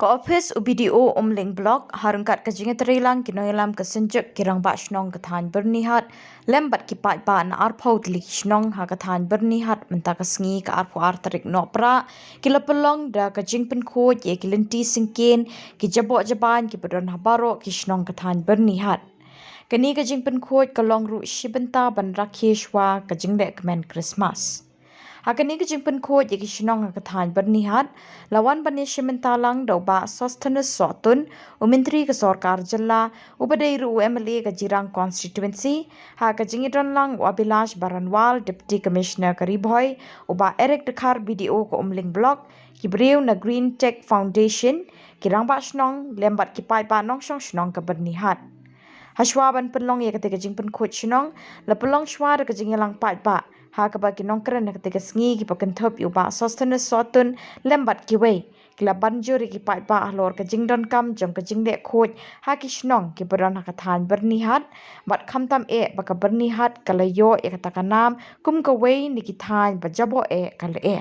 Ka office UBDO Umling Block harungkat kajinga terilang kinoilam kesenjuk kirang ba shnong kathan bernihat lembat kipat ba na arpau tlik shnong ha kathan bernihat menta kasngi ka arpu artarik nopra kila pelong da kajing penkhoj ye kilinti singkin ki jabok jaban ki bedon habaro ki shnong kathan bernihat kani kajing penkhoj kalong ru shibenta ban rakheshwa kajing dek men Christmas. Hakani kajing penkhoj ye ki shnong ha kathan bernihat lawan bani shimentalang doba sostenus sotun umintri ke sorkar jella ubadairu MLA ke Jirang constituency ha kajing idonlang wabilash baranwal deputy commissioner kariboy uba Eric Dekhar BDO ke Umling Block ki breu na Green Tech Foundation kirang ba shnong lembat ki pai ba nong shnong ke bernihat Hashwaban penlong ye ketika jing pen coach nong la pelong shwa de kajing lang pat ba ha ka ba ki nong kren ketika sngi ki paken thop yu ba sustenance sotun lembat ki wei kila banjuri ki pat ba lor kajing don kam jong kajing de coach ha ki shnong ki beron ha kathan bernihat bat khamtam e ba ka bernihat kala yo e kata kanam kum ka wei ni ki than ba jabo e kala e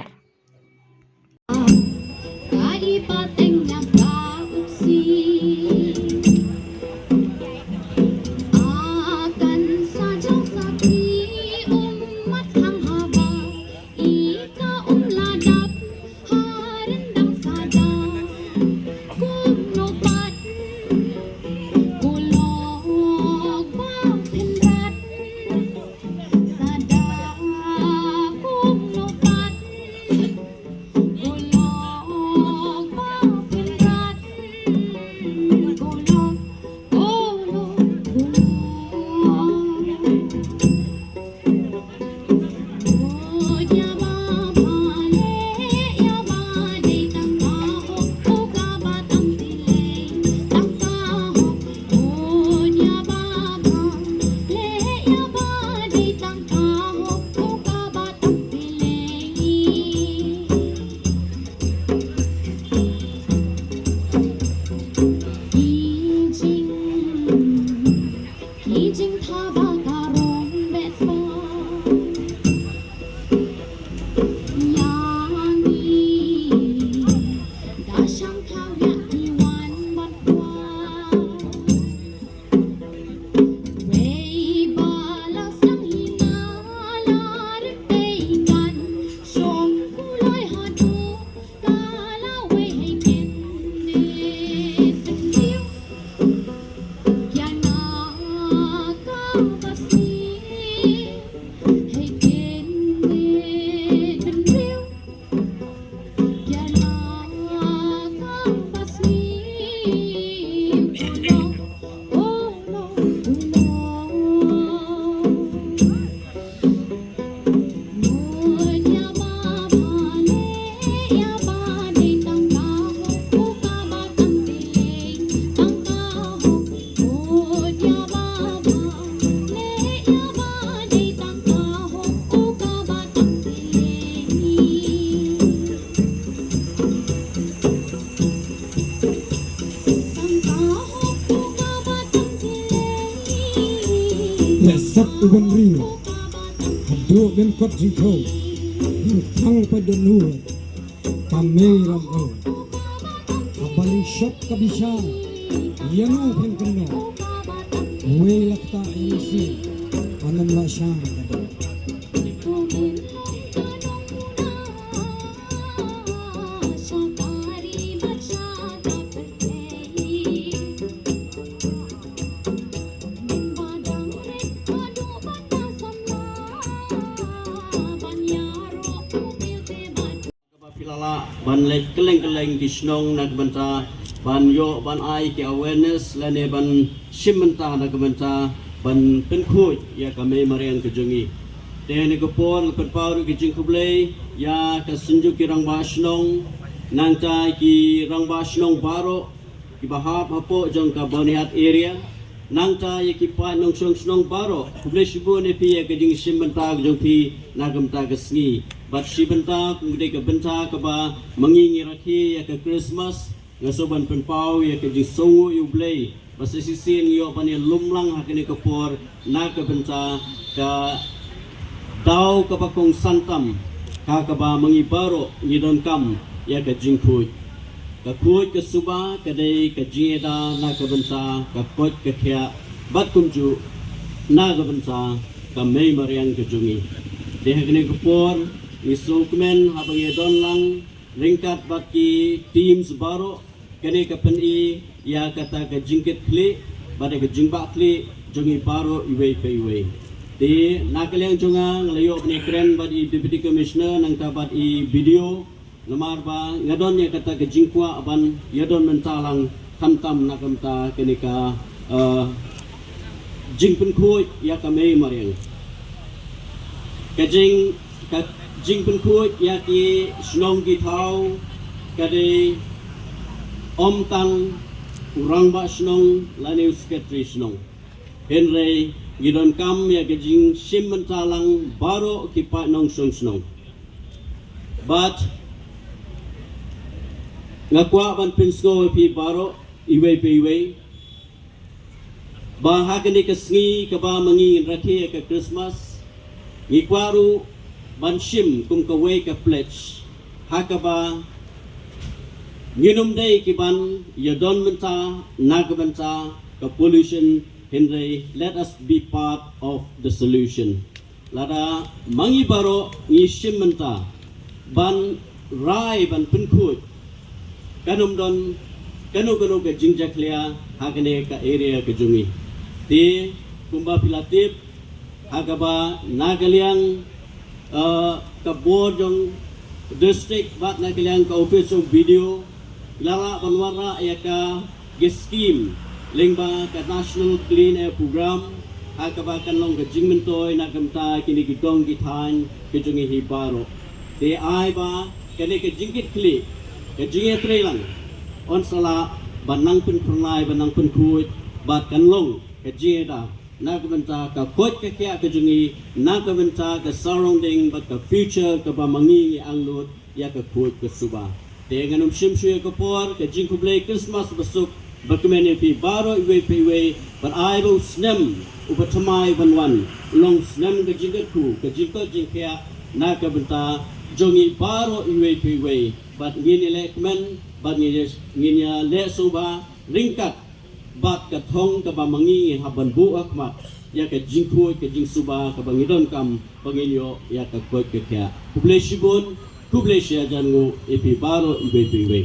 Sat uban rio hado ben kot jingko hang pada nur pameram o abali shop kabisa yanu pen kena we lakta MC anam lashan kada ban lek keleng kisnong nak banta ban yo ban ai ki awareness lane ban shimenta nak banta ban penkhoj ya kami marian kejongi tene ko pon perparu ki jingkublei ya ka senju ki rang basnong nangta ki rang basnong baro ki bahap hapo jong ka bonihat area nangta ya ki pa nong snong baro kublei shibu ne pi ya ka jing shimenta jong pi nagamta ka sngi bat shibenta kemudian ke benta ke ba mengingi rakhi ya ke Christmas ngasoban penpau ya ke jisongu yublei basa sisin yo pani lumlang hakini ke por na ke benta ka tau ke pakong santam ka ba mengibaro ngidon kam ya ke jingkut ka kuj ka suba kadai ka jieda na ka bansa ka kuj ka kya bat kumju na ka bansa ka may mariang ka jungi dehagni kupor isukmen habang yedon lang ringkat baki teams baro kene ka peni ya kata ka jingkit kli bada ka jingba kli jungi baro iwe pe iwe di nakaliang junga ngelayo ni kren badi deputy commissioner nang tabat i video lemar ba ngadon ya kata ke jingkwa aban yadon mentalang khantam nakamta kenika jingpun khuy ya kame mariang kajing ka jingpun khuy ya ki snong ki thau kade om tang urang ba snong lani secretary snong henry gidon kam ya kajing sim mentalang baro ki pa nong snong but ngakwa ban pinsko pi baro iwe pe iwe ba hakani ka sngi ka ba mangi rakhe ka Christmas ngikwaru ban shim kum ka we ka pledge hakaba nginum dei ki ban yadon menta nagbanta ka pollution henry let us be part of the solution lada mangi baro ngi shim menta ban rai ban pinkut kanum don kanu ke jingjak lia hakane ka area ke jungi ti kumba pilatip hakaba nagaliang ka bodong district bat nagaliang ka office of video lara banwara ya ka scheme lingba ka national clean air program hakaba kanlong ka jingmentoy nagamta kini gidong githan ke jungi hibaro ti ai ba kani ke jingkit kli kajinge trelang on sala banang pun pernai banang pun kuit bat kanlong kajinge da nagbenta ka kot ka kya kajingi nagbenta ka surrounding bat ka future ka bamangi ang lut ya ka kuit ka suba tenganum shimshu ka por kajing kublay Christmas basuk bakumene pi baro iwe pi iwe but I will snem upatamai banwan long snem kajinge ku kajingko jingkya nagbenta jongi baro iwe pi iwe bat ngini le kemen bat ngini le suba ringkat bat ka thong ka bamangi haban bu akmat ya ka jingkhu ka jing suba ka bangidon kam panginyo ya ka kot ka kya kuble shibun kuble shya jangu epi baro ibe ibe